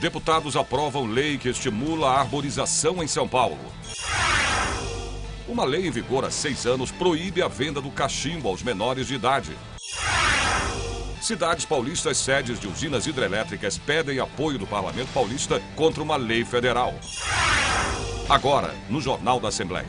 Deputados aprovam lei que estimula a arborização em São Paulo. Uma lei em vigor há 6 anos proíbe a venda do cachimbo aos menores de idade. Cidades paulistas sedes de usinas hidrelétricas pedem apoio do Parlamento Paulista contra uma lei federal. Agora, no Jornal da Assembleia.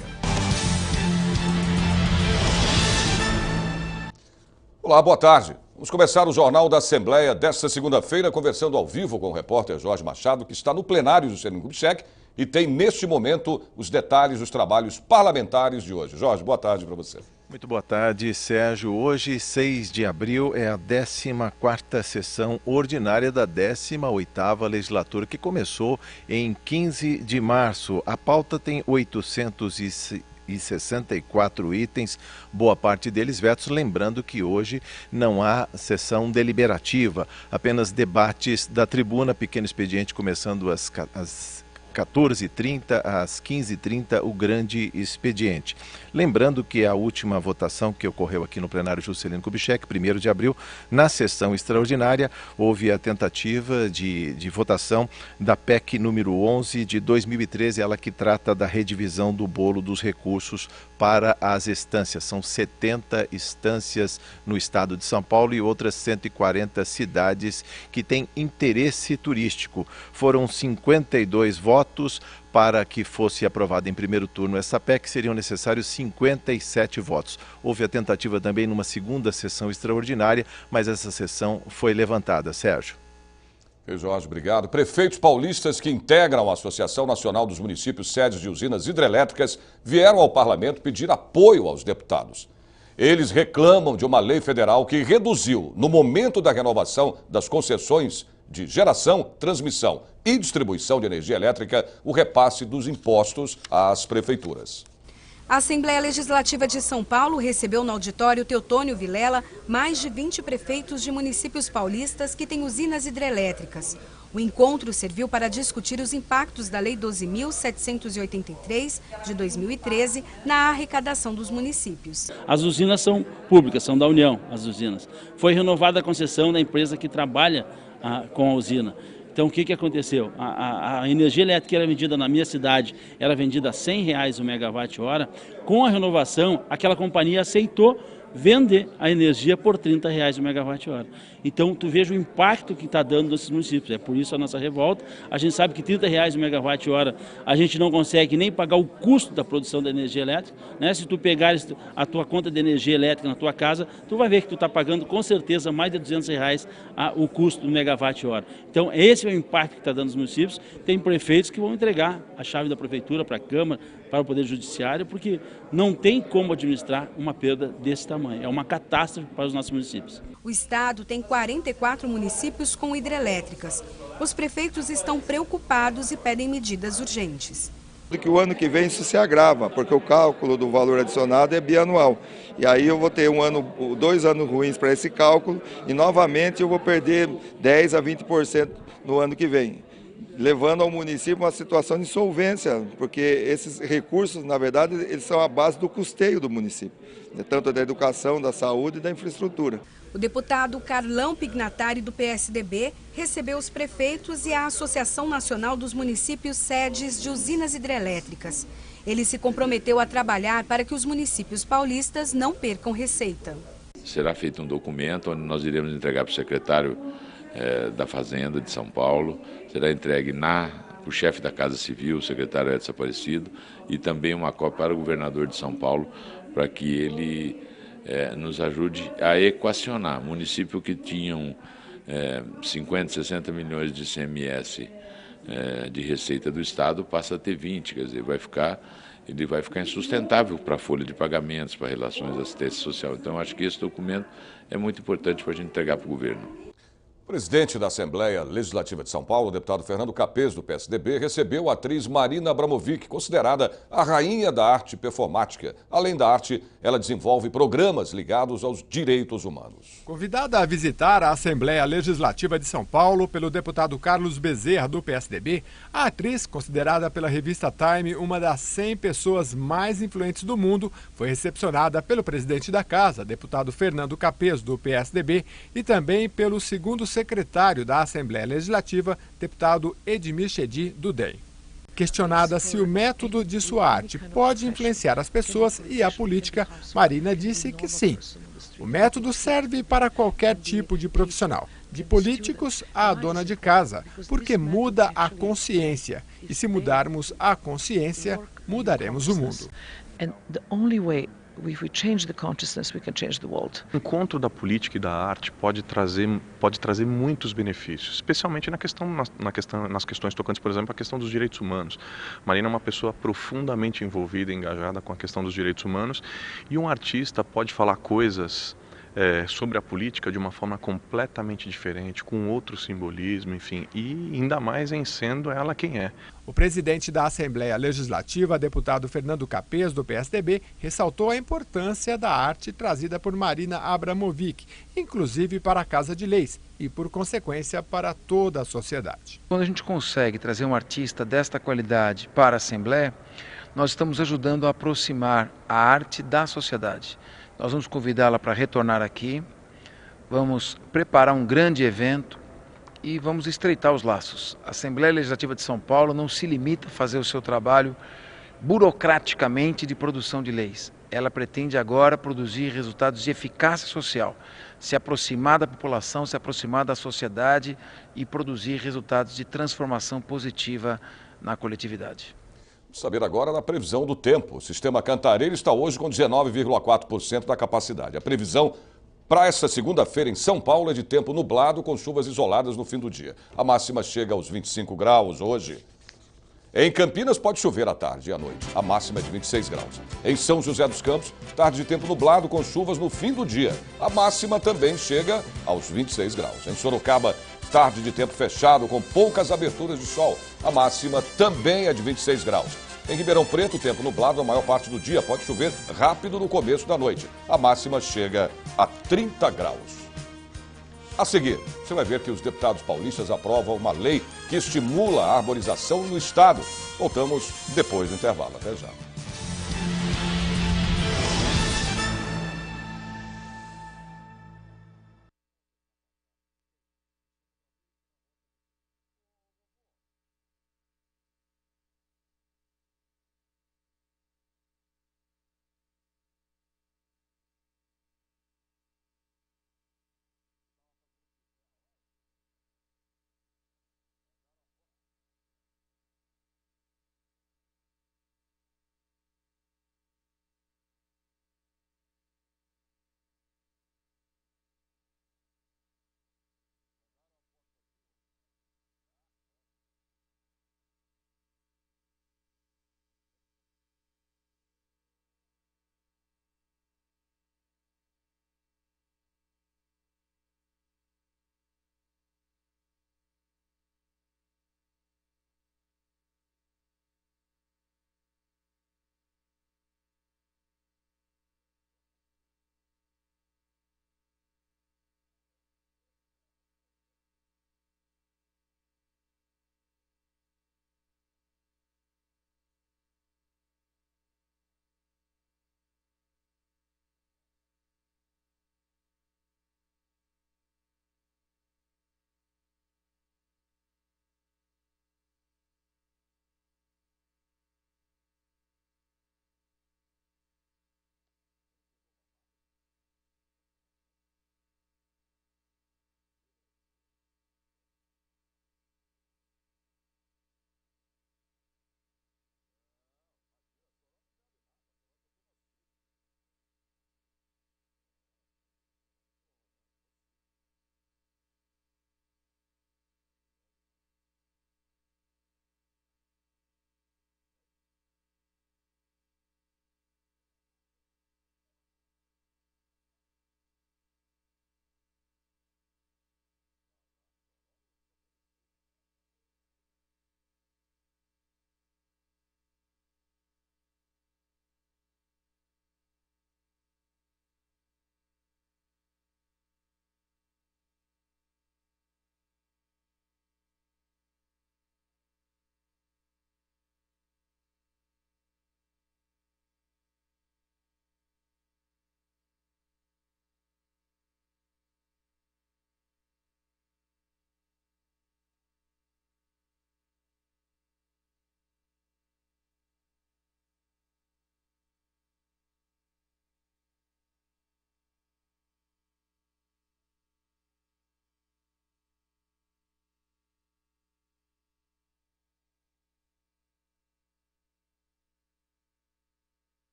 Olá, boa tarde. Vamos começar o Jornal da Assembleia desta segunda-feira conversando ao vivo com o repórter Jorge Machado, que está no plenário do Juscelino Kubitschek e tem, neste momento, os detalhes dos trabalhos parlamentares de hoje. Jorge, boa tarde para você. Muito boa tarde, Sérgio. Hoje, 6 de abril, é a 14ª sessão ordinária da 18ª legislatura, que começou em 15 de março. A pauta tem 864 itens, boa parte deles vetos, lembrando que hoje não há sessão deliberativa, apenas debates da tribuna, pequeno expediente começando às 14h30 às 15h30, o grande expediente. Lembrando que a última votação que ocorreu aqui no plenário Juscelino Kubitschek, 1º de abril, na sessão extraordinária, houve a tentativa de votação da PEC número 11 de 2013, ela que trata da redivisão do bolo dos recursos para as estâncias. São 70 estâncias no estado de São Paulo e outras 140 cidades que têm interesse turístico. Foram 52 votos para que fosse aprovada em primeiro turno essa PEC, seriam necessários 57 votos. Houve a tentativa também numa segunda sessão extraordinária, mas essa sessão foi levantada. Sérgio. Jorge, obrigado. Prefeitos paulistas que integram a Associação Nacional dos Municípios Sedes de Usinas Hidrelétricas vieram ao parlamento pedir apoio aos deputados. Eles reclamam de uma lei federal que reduziu, no momento da renovação das concessões de geração, transmissão e distribuição de energia elétrica, o repasse dos impostos às prefeituras. A Assembleia Legislativa de São Paulo recebeu no auditório Teotônio Vilela mais de 20 prefeitos de municípios paulistas que têm usinas hidrelétricas. O encontro serviu para discutir os impactos da Lei 12.783 de 2013 na arrecadação dos municípios. As usinas são públicas, são da União, as usinas. Foi renovada a concessão da empresa que trabalha com a usina. Então, o que aconteceu? A energia elétrica que era vendida na minha cidade era vendida a R$100 o megawatt-hora. Com a renovação, aquela companhia aceitou vender a energia por R$30 o megawatt-hora. Então, tu veja o impacto que está dando nesses municípios. É por isso a nossa revolta. A gente sabe que R$30 o megawatt-hora a gente não consegue nem pagar o custo da produção da energia elétrica, né? Se tu pegares a tua conta de energia elétrica na tua casa, tu vai ver que tu está pagando com certeza mais de R$200 o custo do megawatt-hora. Então, esse é o impacto que está dando nos municípios. Tem prefeitos que vão entregar a chave da prefeitura para a Câmara, para o Poder Judiciário, porque não tem como administrar uma perda desse tamanho. É uma catástrofe para os nossos municípios. O estado tem 44 municípios com hidrelétricas. Os prefeitos estão preocupados e pedem medidas urgentes. Que o ano que vem isso se agrava, porque o cálculo do valor adicionado é bianual. E aí eu vou ter 2 anos ruins para esse cálculo e novamente eu vou perder 10 a 20% no ano que vem, levando ao município uma situação de insolvência, porque esses recursos, na verdade, eles são a base do custeio do município, tanto da educação, da saúde e da infraestrutura. O deputado Carlão Pignatari, do PSDB, recebeu os prefeitos e a Associação Nacional dos Municípios Sedes de Usinas Hidrelétricas. Ele se comprometeu a trabalhar para que os municípios paulistas não percam receita. Será feito um documento onde nós iremos entregar para o secretário da Fazenda de São Paulo, será entregue para o chefe da Casa Civil, o secretário Edson Aparecido, e também uma cópia para o governador de São Paulo, para que ele nos ajude a equacionar. Município que tinham 50, 60 milhões de ICMS de receita do Estado passa a ter 20, quer dizer, ele vai ficar insustentável para a folha de pagamentos, para relações de assistência social. Então, acho que esse documento é muito importante para a gente entregar para o governo. O presidente da Assembleia Legislativa de São Paulo, o deputado Fernando Capês, do PSDB, recebeu a atriz Marina Abramovic, considerada a rainha da arte performática. Além da arte, ela desenvolve programas ligados aos direitos humanos. Convidada a visitar a Assembleia Legislativa de São Paulo pelo deputado Carlos Bezerra, do PSDB, a atriz, considerada pela revista Time uma das 100 pessoas mais influentes do mundo, foi recepcionada pelo presidente da Casa, deputado Fernando Capês, do PSDB, e também pelo segundo secretário da Assembleia Legislativa, deputado Edmir Chedi, do DEM. Questionada se o método de sua arte pode influenciar as pessoas e a política, Marina disse que sim. O método serve para qualquer tipo de profissional, de políticos à dona de casa, porque muda a consciência. E se mudarmos a consciência, mudaremos o mundo. If we change the consciousness, we can change the world. O encontro da política e da arte pode trazer muitos benefícios, especialmente nas questões tocantes, por exemplo, a questão dos direitos humanos. Marina é uma pessoa profundamente envolvida e engajada com a questão dos direitos humanos, e um artista pode falar coisas sobre a política de uma forma completamente diferente, com outro simbolismo, enfim, e ainda mais em sendo ela quem é. O presidente da Assembleia Legislativa, deputado Fernando Capês, do PSDB, ressaltou a importância da arte trazida por Marina Abramovic, inclusive para a Casa de Leis e, por consequência, para toda a sociedade. Quando a gente consegue trazer um artista desta qualidade para a Assembleia, nós estamos ajudando a aproximar a arte da sociedade. Nós vamos convidá-la para retornar aqui, vamos preparar um grande evento e vamos estreitar os laços. A Assembleia Legislativa de São Paulo não se limita a fazer o seu trabalho burocraticamente de produção de leis. Ela pretende agora produzir resultados de eficácia social, se aproximar da população, se aproximar da sociedade e produzir resultados de transformação positiva na coletividade. Vamos saber agora da previsão do tempo. O sistema Cantareira está hoje com 19,4% da capacidade. A previsão para esta segunda-feira em São Paulo é de tempo nublado com chuvas isoladas no fim do dia. A máxima chega aos 25 graus hoje. Em Campinas pode chover à tarde e à noite. A máxima é de 26 graus. Em São José dos Campos, tarde de tempo nublado com chuvas no fim do dia. A máxima também chega aos 26 graus. Em Sorocaba, tarde de tempo fechado com poucas aberturas de sol. A máxima também é de 26 graus. Em Ribeirão Preto, tempo nublado a maior parte do dia. Pode chover rápido no começo da noite. A máxima chega a 30 graus. A seguir, você vai ver que os deputados paulistas aprovam uma lei que estimula a arborização no estado. Voltamos depois do intervalo. Até já.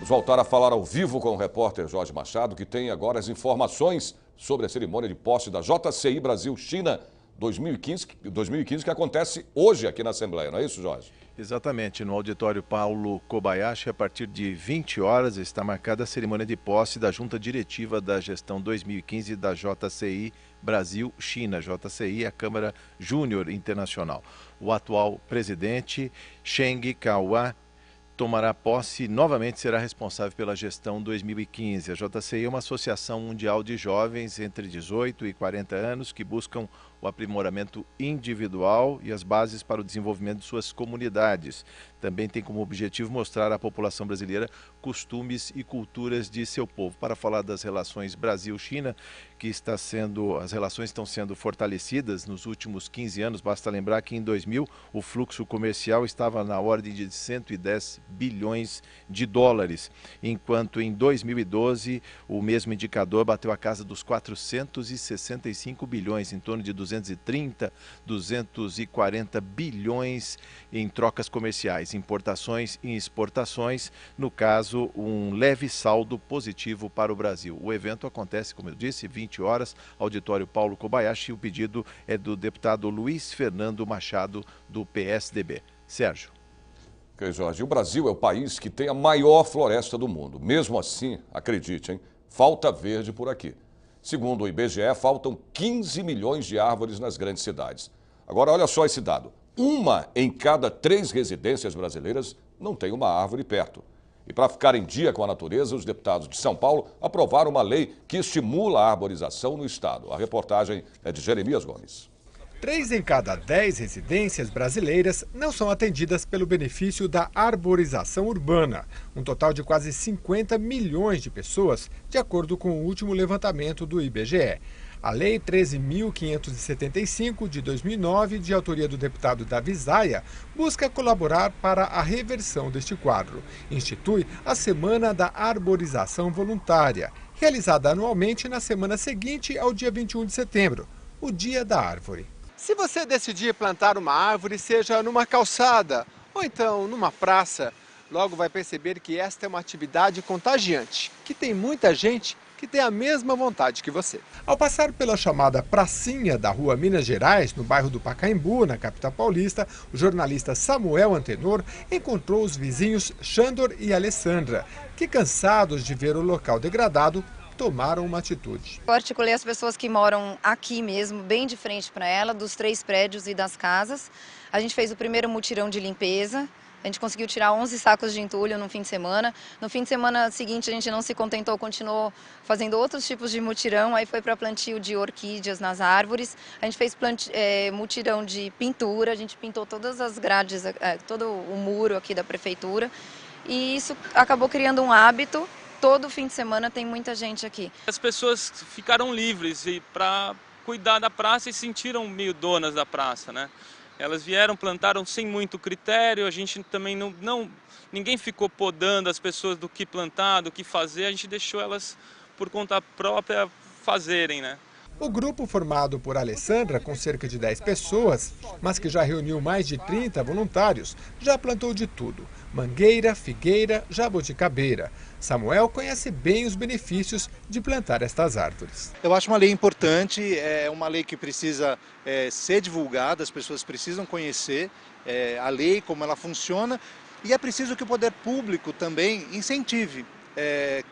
Vamos voltar a falar ao vivo com o repórter Jorge Machado, que tem agora as informações sobre a cerimônia de posse da JCI Brasil-China 2015, que acontece hoje aqui na Assembleia, não é isso, Jorge? Exatamente, no auditório Paulo Kobayashi, a partir de 20 horas, está marcada a cerimônia de posse da Junta Diretiva da Gestão 2015 da JCI Brasil-China. JCI é a Câmara Júnior Internacional. O atual presidente, Cheng Kaiwan, tomará posse e novamente será responsável pela gestão 2015. A JCI é uma associação mundial de jovens entre 18 e 40 anos que buscam o aprimoramento individual e as bases para o desenvolvimento de suas comunidades. Também tem como objetivo mostrar à população brasileira costumes e culturas de seu povo. Para falar das relações Brasil-China, as relações estão sendo fortalecidas nos últimos 15 anos. Basta lembrar que em 2000 o fluxo comercial estava na ordem de 110 bilhões de dólares, enquanto em 2012 o mesmo indicador bateu a casa dos 465 bilhões, em torno de 230, 240 bilhões em trocas comerciais, importações e exportações, no caso um leve saldo positivo para o Brasil. O evento acontece, como eu disse, 20 horas, auditório Paulo Kobayashi. O pedido é do deputado Luiz Fernando Machado, do PSDB. Sérgio. Ok, Jorge. O Brasil é o país que tem a maior floresta do mundo. Mesmo assim, acredite, hein, falta verde por aqui. Segundo o IBGE, faltam 15 milhões de árvores nas grandes cidades. Agora, olha só esse dado. 1 em cada 3 residências brasileiras não tem uma árvore perto. E para ficar em dia com a natureza, os deputados de São Paulo aprovaram uma lei que estimula a arborização no estado. A reportagem é de Jeremias Gomes. 3 em cada 10 residências brasileiras não são atendidas pelo benefício da arborização urbana, um total de quase 50 milhões de pessoas, de acordo com o último levantamento do IBGE. A Lei 13.575, de 2009, de autoria do deputado Davi Zaia, busca colaborar para a reversão deste quadro. Institui a Semana da Arborização Voluntária, realizada anualmente na semana seguinte ao dia 21 de setembro, o Dia da Árvore. Se você decidir plantar uma árvore, seja numa calçada ou então numa praça, logo vai perceber que esta é uma atividade contagiante, que tem muita gente que tem a mesma vontade que você. Ao passar pela chamada pracinha da rua Minas Gerais, no bairro do Pacaembu, na capital paulista, o jornalista Samuel Antenor encontrou os vizinhos Xandor e Alessandra, que, cansados de ver o local degradado, tomaram uma atitude. Eu articulei as pessoas que moram aqui mesmo, bem de frente para ela, dos 3 prédios e das casas. A gente fez o primeiro mutirão de limpeza. A gente conseguiu tirar 11 sacos de entulho no fim de semana. No fim de semana seguinte a gente não se contentou, continuou fazendo outros tipos de mutirão. Aí foi para plantio de orquídeas nas árvores. A gente fez mutirão de pintura, a gente pintou todas as grades, todo o muro aqui da prefeitura. E isso acabou criando um hábito. Todo fim de semana tem muita gente aqui. As pessoas ficaram livres para cuidar da praça e se sentiram meio donas da praça, né? Elas vieram, plantaram sem muito critério, a gente também ninguém ficou podando as pessoas do que plantar, do que fazer, a gente deixou elas por conta própria fazerem, né? O grupo, formado por Alessandra, com cerca de 10 pessoas, mas que já reuniu mais de 30 voluntários, já plantou de tudo: mangueira, figueira, jabuticabeira. Samuel conhece bem os benefícios de plantar estas árvores. Eu acho uma lei importante, é uma lei que precisa ser divulgada, as pessoas precisam conhecer a lei, como ela funciona, e é preciso que o poder público também incentive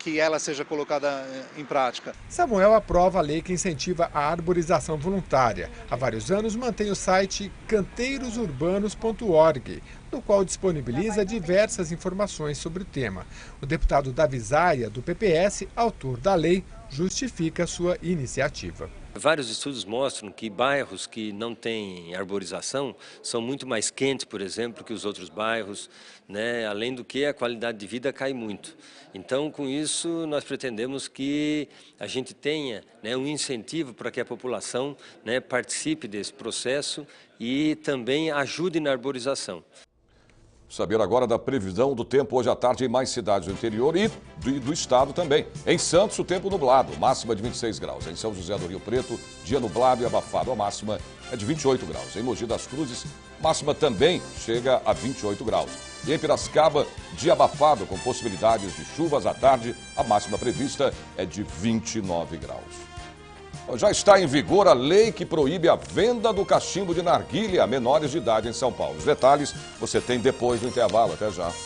que ela seja colocada em prática. Samuel aprova a lei que incentiva a arborização voluntária. Há vários anos mantém o site canteirosurbanos.org, no qual disponibiliza diversas informações sobre o tema. O deputado Davi Zaia, do PPS, autor da lei, justifica sua iniciativa. Vários estudos mostram que bairros que não têm arborização são muito mais quentes, por exemplo, que os outros bairros, né? Além do que a qualidade de vida cai muito. Então, com isso, nós pretendemos que a gente tenha, né, um incentivo para que a população, né, participe desse processo e também ajude na arborização. Saber agora da previsão do tempo hoje à tarde em mais cidades do interior e do estado também. Em Santos, o tempo nublado, máxima de 26 graus. Em São José do Rio Preto, dia nublado e abafado, a máxima é de 28 graus. Em Mogi das Cruzes, máxima também chega a 28 graus. E em Piracicaba, dia abafado com possibilidades de chuvas à tarde. A máxima prevista é de 29 graus. Já está em vigor a lei que proíbe a venda do cachimbo de narguilé a menores de idade em São Paulo. Os detalhes você tem depois do intervalo. Até já. –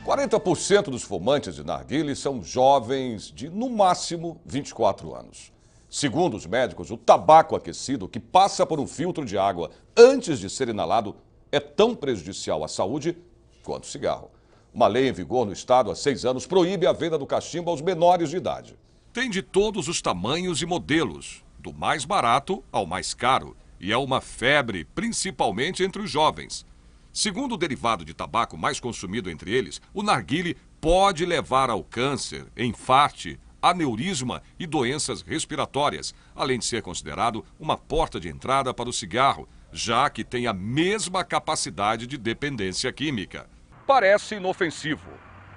40% dos fumantes de narguilé são jovens de, no máximo, 24 anos. Segundo os médicos, o tabaco aquecido, que passa por um filtro de água antes de ser inalado, é tão prejudicial à saúde quanto o cigarro. Uma lei em vigor no estado há 6 anos proíbe a venda do cachimbo aos menores de idade. Tem de todos os tamanhos e modelos, do mais barato ao mais caro, e é uma febre, principalmente entre os jovens. Segundo o derivado de tabaco mais consumido entre eles, o narguilé pode levar ao câncer, enfarte, aneurisma e doenças respiratórias, além de ser considerado uma porta de entrada para o cigarro, já que tem a mesma capacidade de dependência química. Parece inofensivo,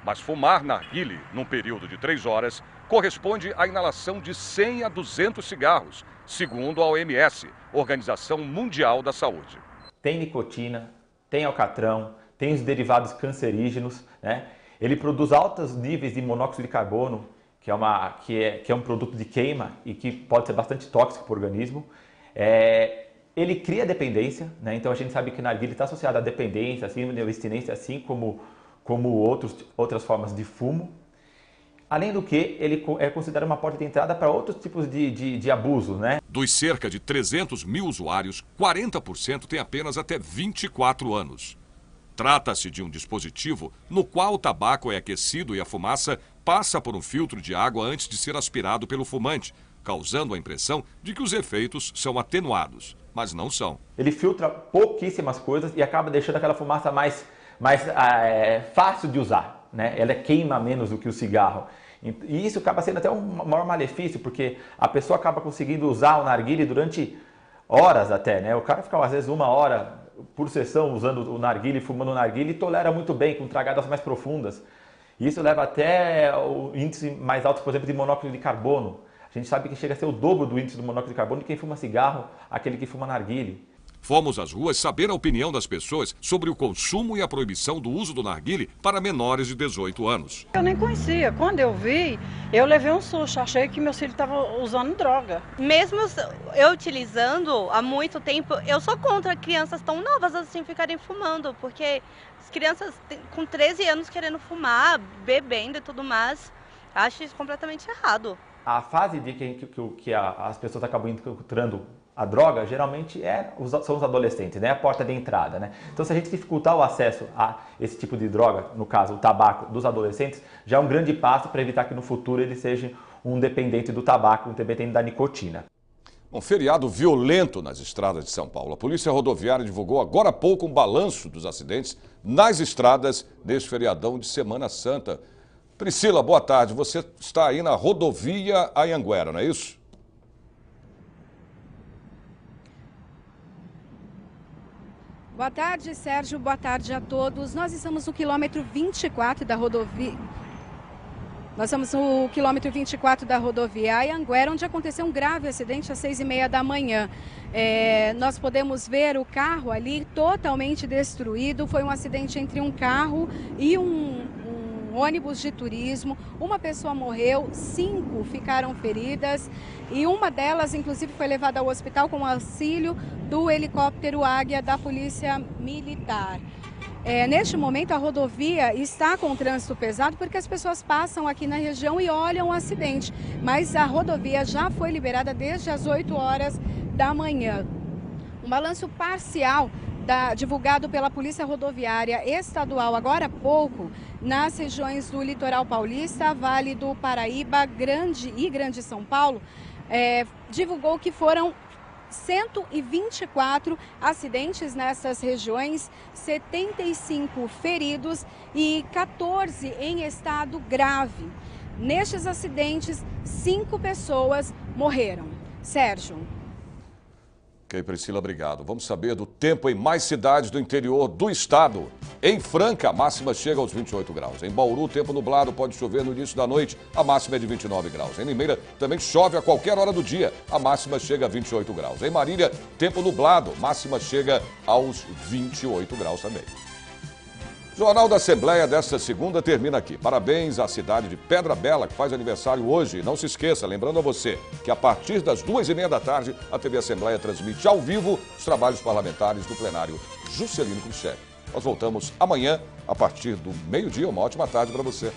mas fumar narguilé num período de 3 horas corresponde à inalação de 100 a 200 cigarros, segundo a OMS, Organização Mundial da Saúde. Tem nicotina, tem alcatrão, tem os derivados cancerígenos, né? Ele produz altos níveis de monóxido de carbono, que é um produto de queima e que pode ser bastante tóxico para o organismo. Ele cria dependência, né? Então a gente sabe que o narguilé está associado à dependência, assim, à abstinência, assim como outras formas de fumo. Além do que, ele é considerado uma porta de entrada para outros tipos de abusos, né? Dos cerca de 300 mil usuários, 40% têm apenas até 24 anos. Trata-se de um dispositivo no qual o tabaco é aquecido e a fumaça passa por um filtro de água antes de ser aspirado pelo fumante, causando a impressão de que os efeitos são atenuados, mas não são. Ele filtra pouquíssimas coisas e acaba deixando aquela fumaça mais fácil de usar, né? Ela queima menos do que o cigarro. E isso acaba sendo até um maior malefício, porque a pessoa acaba conseguindo usar o narguilé durante horas até, né? O cara fica às vezes 1 hora por sessão usando o narguilé, fumando o narguilé e tolera muito bem, com tragadas mais profundas. Isso leva até o índice mais alto, por exemplo, de monóxido de carbono. A gente sabe que chega a ser o dobro do índice do monóxido de carbono de quem fuma cigarro, aquele que fuma narguilé. Fomos às ruas saber a opinião das pessoas sobre o consumo e a proibição do uso do narguilé para menores de 18 anos. Eu nem conhecia. Quando eu vi, eu levei um susto. Achei que meu filho estava usando droga. Mesmo eu utilizando há muito tempo, eu sou contra crianças tão novas assim ficarem fumando, porque as crianças com 13 anos querendo fumar, bebendo e tudo mais, acho isso completamente errado. A fase de que as pessoas acabam encontrando a droga, geralmente são os adolescentes, né? A porta de entrada, né? Então, se a gente dificultar o acesso a esse tipo de droga, no caso, o tabaco dos adolescentes, já é um grande passo para evitar que no futuro ele seja um dependente do tabaco, um dependente da nicotina. Um feriado violento nas estradas de São Paulo. A Polícia Rodoviária divulgou agora há pouco um balanço dos acidentes nas estradas neste feriadão de Semana Santa. Priscila, boa tarde. Você está aí na rodovia Anhanguera, não é isso? Boa tarde, Sérgio. Boa tarde a todos. Nós estamos no quilômetro 24 da rodovia. Nós estamos no quilômetro 24 da rodovia Anhanguera, onde aconteceu um grave acidente às 6h30 da manhã. Nós podemos ver o carro ali totalmente destruído. Foi um acidente entre um carro e um ônibus de turismo. Uma pessoa morreu, 5 ficaram feridas e uma delas, inclusive, foi levada ao hospital com auxílio do helicóptero Águia da Polícia Militar. Neste momento, a rodovia está com trânsito pesado porque as pessoas passam aqui na região e olham o acidente, mas a rodovia já foi liberada desde as 8 horas da manhã. Um balanço parcial divulgado pela Polícia Rodoviária Estadual agora há pouco, nas regiões do Litoral Paulista, Vale do Paraíba, Grande São Paulo, divulgou que foram 124 acidentes nessas regiões, 75 feridos e 14 em estado grave. Nestes acidentes, 5 pessoas morreram. Sérgio. Ok, Priscila, obrigado. Vamos saber do tempo em mais cidades do interior do estado. Em Franca, a máxima chega aos 28 graus. Em Bauru, tempo nublado, pode chover no início da noite, a máxima é de 29 graus. Em Limeira, também chove a qualquer hora do dia, a máxima chega a 28 graus. Em Marília, tempo nublado, máxima chega aos 28 graus também. O Jornal da Assembleia desta segunda termina aqui. Parabéns à cidade de Pedra Bela, que faz aniversário hoje. E não se esqueça, lembrando a você, que a partir das 2h30 da tarde, a TV Assembleia transmite ao vivo os trabalhos parlamentares do plenário Juscelino Kubitschek. Nós voltamos amanhã, a partir do meio-dia. Uma ótima tarde para você.